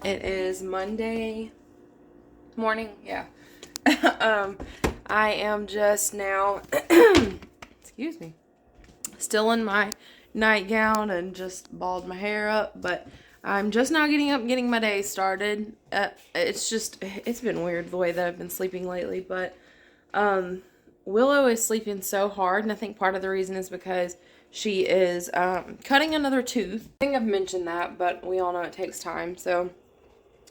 It is Monday morning. Yeah. I am just now, excuse me, still in my nightgown and just balled my hair up, but I'm just now getting up and getting my day started. It's been weird the way that I've been sleeping lately, but Willow is sleeping so hard, and I think part of the reason is because she is cutting another tooth. I think I've mentioned that, but we all know it takes time. So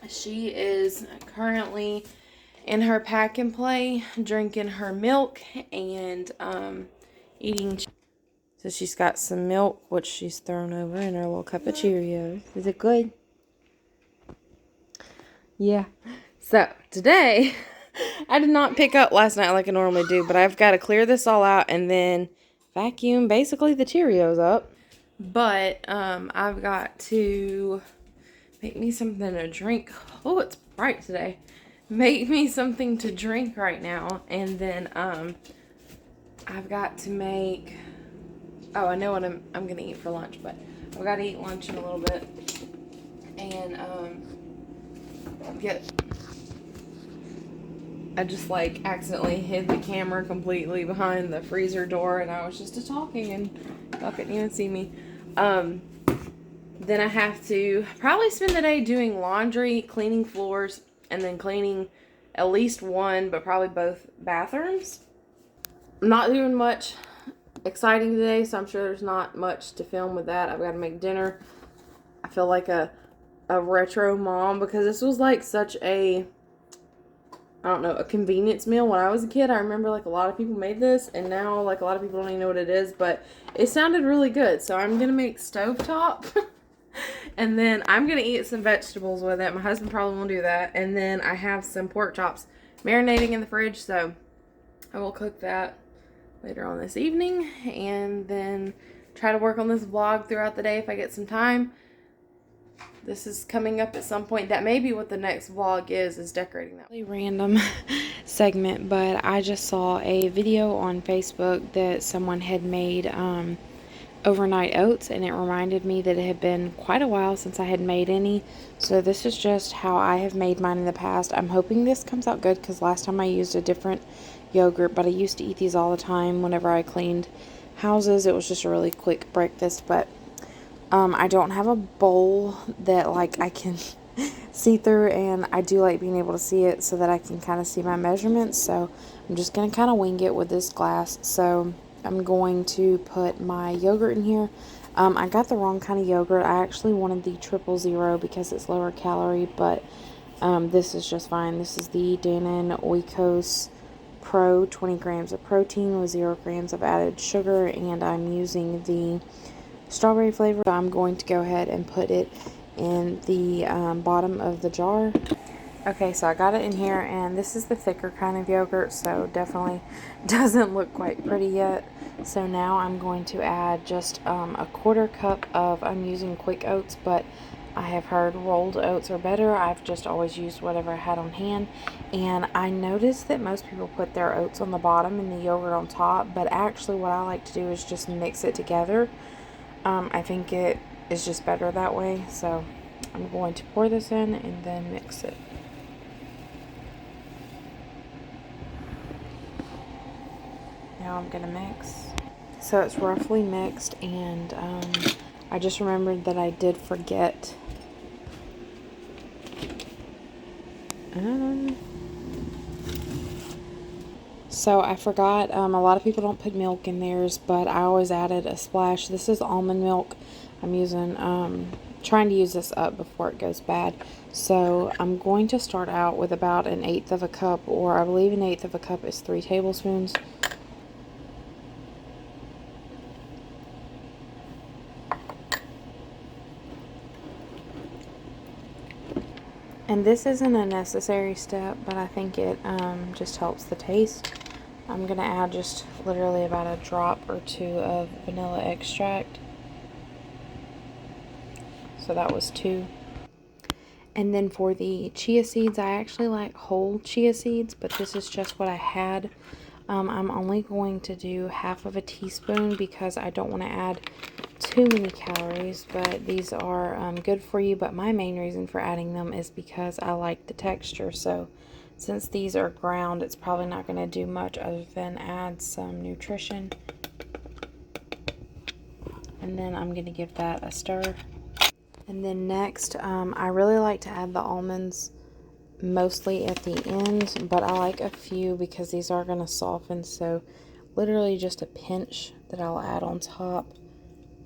she is currently in her pack and play, drinking her milk and eating. So she's got some milk, which she's thrown over in her little cup of Cheerios. Is it good? Yeah. So today, I did not pick up last night like I normally do, but I've got to clear this all out and then vacuum basically the Cheerios up. But I've got to make me something to drink. Oh, it's bright today. Make me something to drink right now, and then I've got to make. Oh, I know what I'm gonna eat for lunch, but I've got to eat lunch in a little bit, and I just like accidentally hid the camera completely behind the freezer door, and I was just talking, and y'all couldn't even see me. Then I have to probably spend the day doing laundry, cleaning floors, and then cleaning at least one, but probably both bathrooms. I'm not doing much exciting today, so I'm sure there's not much to film with that. I've got to make dinner. I feel like a retro mom because this was like such a, I don't know, a convenience meal when I was a kid. I remember like a lot of people made this, and now like a lot of people don't even know what it is, but it sounded really good. So I'm going to make stovetop. And then I'm going to eat some vegetables with it. My husband probably won't do that. And then I have some pork chops marinating in the fridge. So I will cook that later on this evening. And then try to work on this vlog throughout the day if I get some time. This is coming up at some point. That may be what the next vlog is decorating that. Really random segment, but I just saw a video on Facebook that someone had made overnight oats, and it reminded me that it had been quite a while since I had made any. So this is just how I have made mine in the past. I'm hoping this comes out good because last time I used a different yogurt, but I used to eat these all the time whenever I cleaned houses. It was just a really quick breakfast, but I don't have a bowl that like I can see through, and I do like being able to see it so that I can kind of see my measurements. So I'm just going to kind of wing it with this glass. So I'm going to put my yogurt in here. I got the wrong kind of yogurt. I actually wanted the 000 because it's lower calorie, but this is just fine. This is the Dannon Oikos Pro, 20 grams of protein with 0 grams of added sugar, and I'm using the strawberry flavor. So I'm going to go ahead and put it in the bottom of the jar. Okay, so I got it in here, and this is the thicker kind of yogurt, so definitely doesn't look quite pretty yet. So now I'm going to add just a 1/4 cup of, I'm using quick oats, but I have heard rolled oats are better. I've just always used whatever I had on hand, and I noticed that most people put their oats on the bottom and the yogurt on top, but actually what I like to do is just mix it together. I think it is just better that way, so I'm going to pour this in and then mix it. Now I'm gonna mix. So it's roughly mixed, and I just remembered that I did forget so I forgot, a lot of people don't put milk in theirs, but I always added a splash. This is almond milk. I'm using, trying to use this up before it goes bad. So I'm going to start out with about 1/8 of a cup, or I believe 1/8 of a cup is 3 tablespoons. And this isn't a necessary step, but I think it just helps the taste. I'm going to add just literally about a drop or 2 of vanilla extract. So that was 2. And then for the chia seeds, I actually like whole chia seeds, but this is just what I had. I'm only going to do 1/2 of a teaspoon because I don't want to add too many calories, but these are good for you. But my main reason for adding them is because I like the texture. So since these are ground, it's probably not going to do much other than add some nutrition. And then I'm going to give that a stir. And then next, I really like to add the almonds mostly at the end, but I like a few because these are going to soften. So literally just a pinch that I'll add on top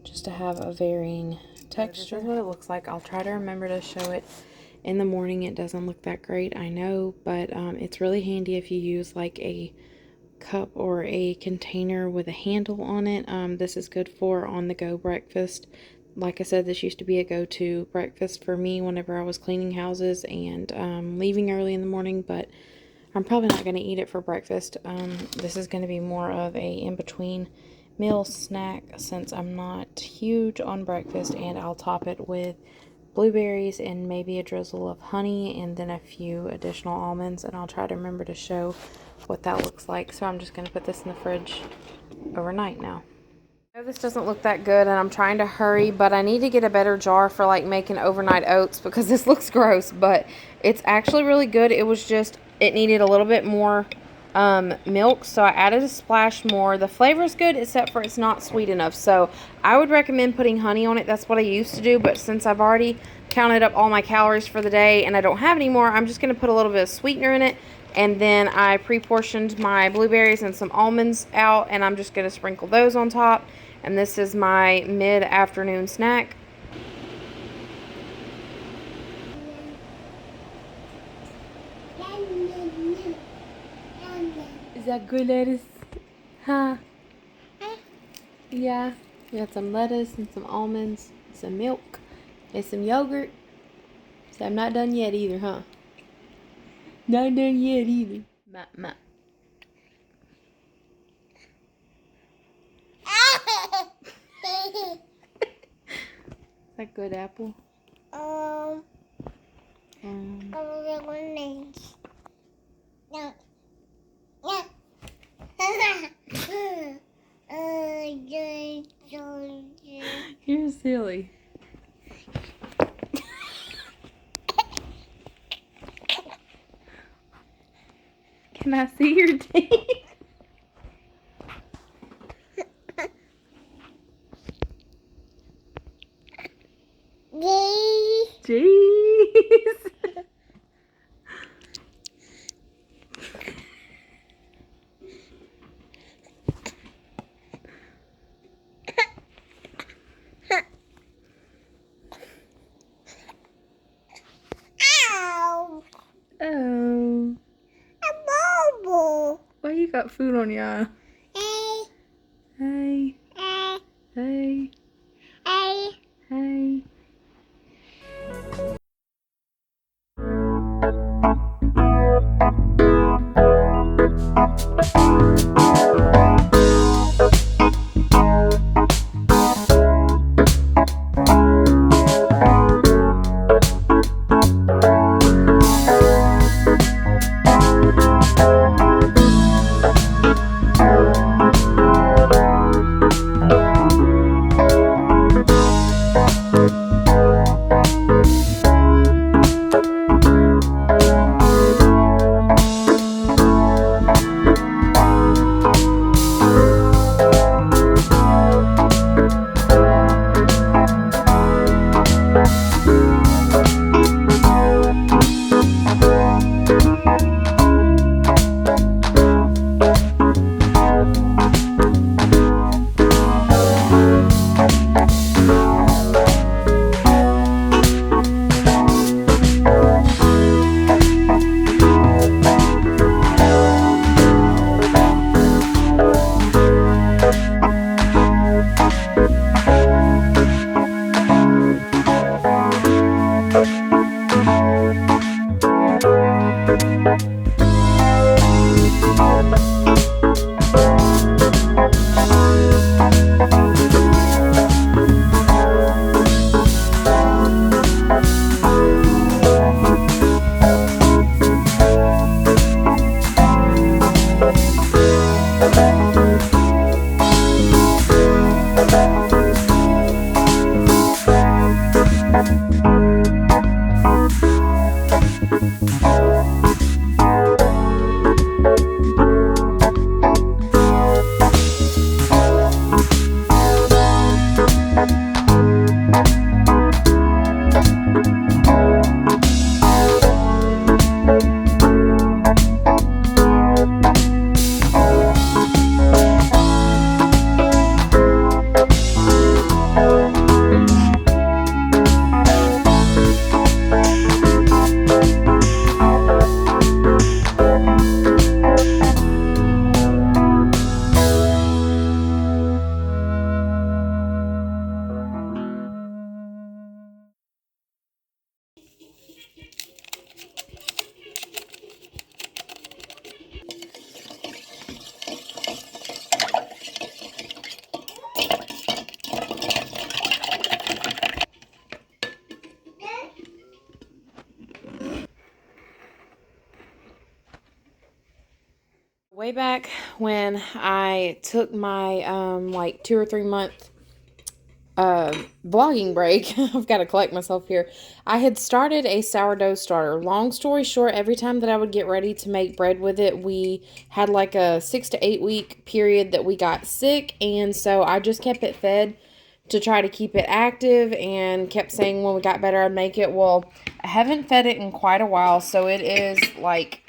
just to have a varying texture. This is what it looks like. I'll try to remember to show it in the morning. It doesn't look that great, I know, but it's really handy if you use like a cup or a container with a handle on it. This is good for on-the-go breakfast. Like I said, this used to be a go-to breakfast for me whenever I was cleaning houses and leaving early in the morning, but I'm probably not going to eat it for breakfast. This is going to be more of a in-between meal snack since I'm not huge on breakfast, and I'll top it with blueberries and maybe a drizzle of honey and then a few additional almonds, and I'll try to remember to show what that looks like. So I'm just going to put this in the fridge overnight now. I know this doesn't look that good and I'm trying to hurry, but I need to get a better jar for like making overnight oats because this looks gross, but it's actually really good. It was just, it needed a little bit more milk, so I added a splash more. The flavor is good except for it's not sweet enough, so I would recommend putting honey on it. That's what I used to do, but since I've already counted up all my calories for the day and I don't have any more, I'm just going to put a little bit of sweetener in it, and then I pre-portioned my blueberries and some almonds out, and I'm just going to sprinkle those on top, and this is my mid-afternoon snack. Is that good lettuce? Huh? Yeah. We got some lettuce and some almonds, some milk, and some yogurt. So I'm not done yet either, huh? Not done yet either. Ma. Is that good, Apple? You're silly. Can I see your teeth? Jeez. Oh. Why you got food on your eye? Hey. Hey. Hey. Way back when I took my like 2 or 3 month vlogging break, I've got to collect myself here. I had started a sourdough starter. Long story short, every time that I would get ready to make bread with it, we had like a 6 to 8 week period that we got sick, and so I just kept it fed to try to keep it active and kept saying when we got better I'd make it. Well, I haven't fed it in quite a while, so it is like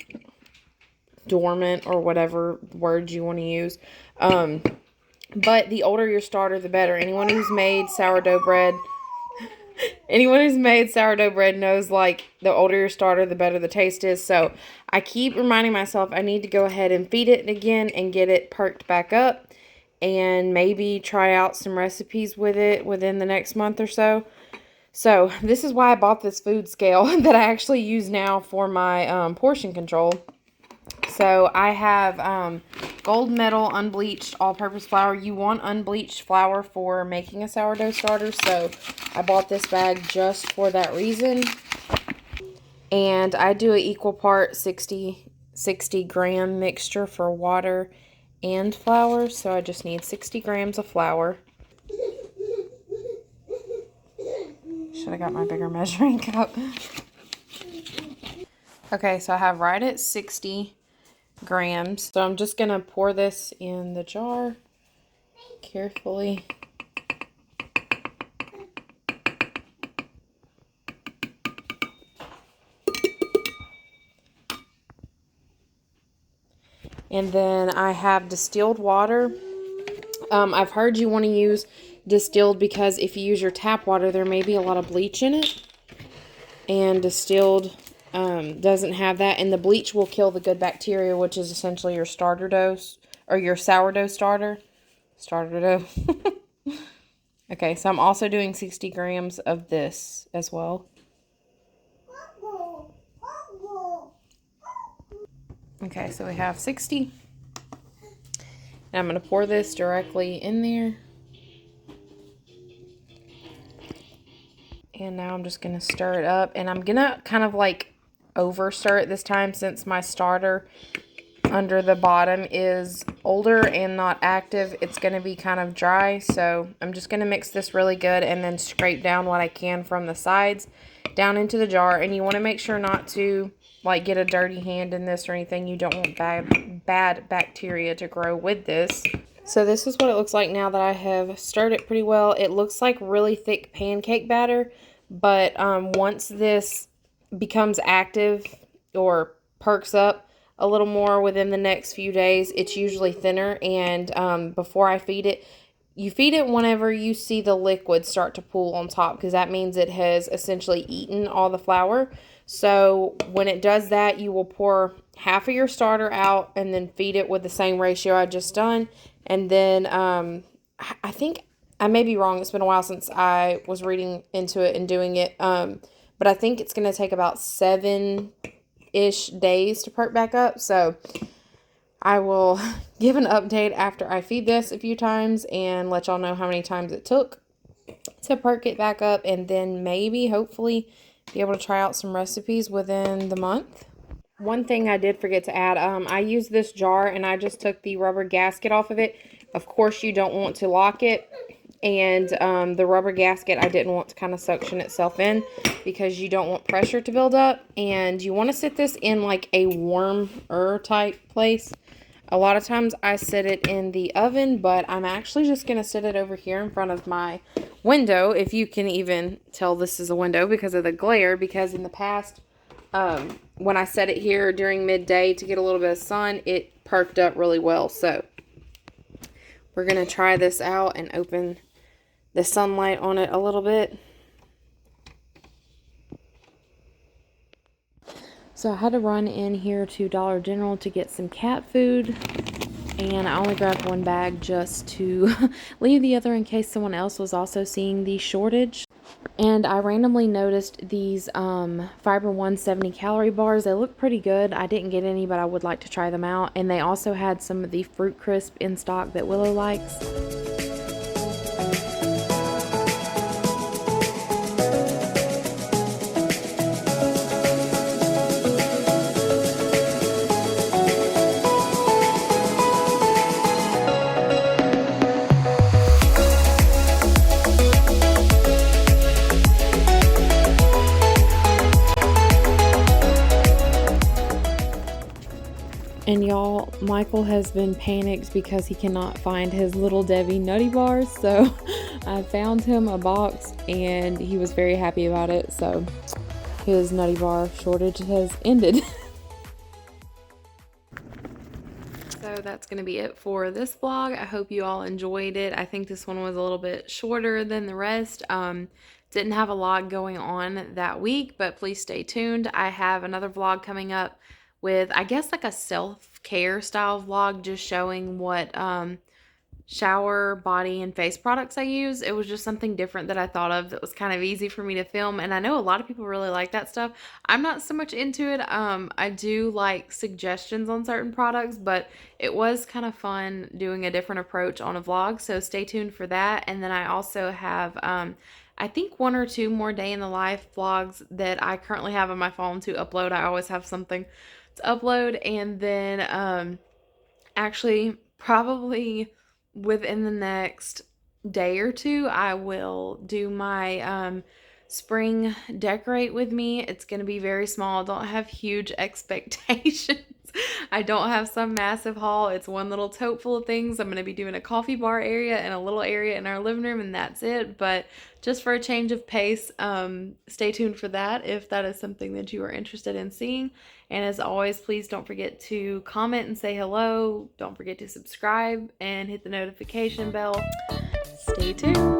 dormant or whatever word you want to use. But the older your starter, the better. Anyone who's made sourdough bread knows, like, the older your starter, the better the taste is. So I keep reminding myself I need to go ahead and feed it again and get it perked back up, and maybe try out some recipes with it within the next month or so. So this is why I bought this food scale that I actually use now for my portion control. So I have gold medal unbleached all-purpose flour. You want unbleached flour for making a sourdough starter, so I bought this bag just for that reason. And I do an equal part 60 gram mixture for water and flour, so I just need 60 grams of flour. Should have got my bigger measuring cup. Okay, so I have right at 60 grams. So I'm just going to pour this in the jar carefully. And then I have distilled water. I've heard you want to use distilled because if you use your tap water, there may be a lot of bleach in it. And distilled doesn't have that. And the bleach will kill the good bacteria, which is essentially your starter dough, or your sourdough starter. Starter dough. Okay, so I'm also doing 60 grams of this as well. Okay, so we have 60. And I'm going to pour this directly in there. And now I'm just going to stir it up. And I'm going to kind of like over stir it this time, since my starter under the bottom is older and not active. It's going to be kind of dry. So I'm just going to mix this really good and then scrape down what I can from the sides down into the jar. And you want to make sure not to like get a dirty hand in this or anything. You don't want bad bacteria to grow with this. So this is what it looks like now that I have stirred it pretty well. It looks like really thick pancake batter, but once this becomes active or perks up a little more within the next few days, it's usually thinner. And before I feed it, you feed it whenever you see the liquid start to pool on top, because that means it has essentially eaten all the flour. So when it does that, you will pour half of your starter out and then feed it with the same ratio I just done. And then I think, I may be wrong, it's been a while since I was reading into it and doing it. But I think it's going to take about 7-ish days to perk back up. So I will give an update after I feed this a few times and let y'all know how many times it took to perk it back up. And then maybe, hopefully, be able to try out some recipes within the month. One thing I did forget to add, I used this jar and I just took the rubber gasket off of it. Of course, you don't want to lock it. And the rubber gasket, I didn't want to kind of suction itself in because you don't want pressure to build up. And you want to sit this in like a warmer type place. A lot of times I sit it in the oven, but I'm actually just going to sit it over here in front of my window, if you can even tell this is a window because of the glare. Because in the past, when I set it here during midday to get a little bit of sun, it perked up really well. So we're going to try this out and open the sunlight on it a little bit. So I had to run in here to Dollar General to get some cat food, and I only grabbed one bag just to leave the other in case someone else was also seeing the shortage. And I randomly noticed these Fiber One 70 calorie bars. They look pretty good. I didn't get any, but I would like to try them out. And they also had some of the Fruit Crisp in stock that Willow likes. And y'all, Michael has been panicked because he cannot find his Little Debbie Nutty Bars, so I found him a box and he was very happy about it, so his Nutty Bar shortage has ended. So that's going to be it for this vlog. I hope you all enjoyed it. I think this one was a little bit shorter than the rest. Didn't have a lot going on that week, but please stay tuned. I have another vlog coming up with, I guess, like a self-care style vlog, just showing what shower, body, and face products I use. It was just something different that I thought of that was kind of easy for me to film, and I know a lot of people really like that stuff. I'm not so much into it. I do like suggestions on certain products, but it was kind of fun doing a different approach on a vlog, so stay tuned for that. And then I also have I think 1 or 2 more day in the life vlogs that I currently have on my phone to upload. I always have something to upload. And then actually probably within the next day or 2, I will do my spring decorate with me. It's going to be very small. Don't have huge expectations. I don't have some massive haul. It's one little tote full of things. I'm going to be doing a coffee bar area and a little area in our living room, and that's it. But just for a change of pace, stay tuned for that if that is something that you are interested in seeing. And as always, please don't forget to comment and say hello. Don't forget to subscribe and hit the notification bell. Stay tuned.